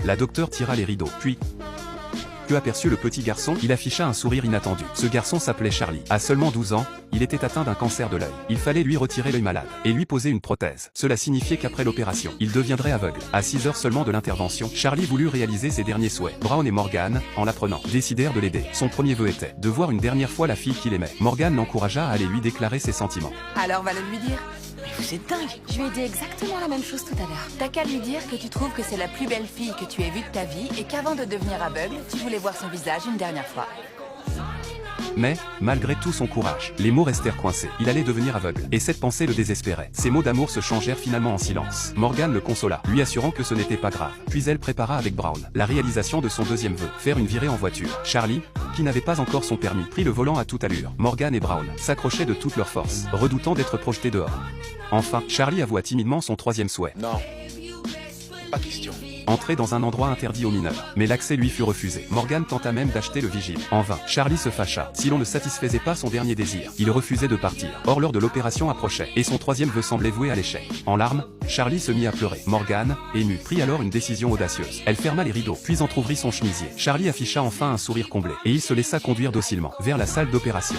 La docteure tira les rideaux, puis... Que aperçut le petit garçon, il afficha un sourire inattendu. Ce garçon s'appelait Charlie. À seulement 12 ans, il était atteint d'un cancer de l'œil. Il fallait lui retirer l'œil malade et lui poser une prothèse. Cela signifiait qu'après l'opération, il deviendrait aveugle. À 6 heures seulement de l'intervention, Charlie voulut réaliser ses derniers souhaits. Brown et Morgan, en l'apprenant, décidèrent de l'aider. Son premier vœu était de voir une dernière fois la fille qu'il aimait. Morgan l'encouragea à aller lui déclarer ses sentiments. Alors va le lui dire. Mais vous êtes dingue. Je lui ai dit exactement la même chose tout à l'heure. T'as qu'à lui dire que tu trouves que c'est la plus belle fille que tu aies vue de ta vie et qu'avant de devenir aveugle, tu voulais voir son visage une dernière fois. Mais, malgré tout son courage, les mots restèrent coincés. Il allait devenir aveugle. Et cette pensée le désespérait. Ses mots d'amour se changèrent finalement en silence. Morgan le consola, lui assurant que ce n'était pas grave. Puis elle prépara avec Brown la réalisation de son deuxième vœu, faire une virée en voiture. Charlie, qui n'avait pas encore son permis, prit le volant à toute allure. Morgan et Brown s'accrochaient de toutes leurs forces, redoutant d'être projetés dehors. Enfin, Charlie avoua timidement son troisième souhait. Non. Pas question. Entrer dans un endroit interdit aux mineurs. Mais l'accès lui fut refusé. Morgan tenta même d'acheter le vigile. En vain. Charlie se fâcha. Si l'on ne satisfaisait pas son dernier désir, il refusait de partir. Or l'heure de l'opération approchait, et son troisième vœu semblait voué à l'échec. En larmes, Charlie se mit à pleurer. Morgan, ému, prit alors une décision audacieuse. Elle ferma les rideaux, puis entr'ouvrit son chemisier. Charlie afficha enfin un sourire comblé, et il se laissa conduire docilement vers la salle d'opération.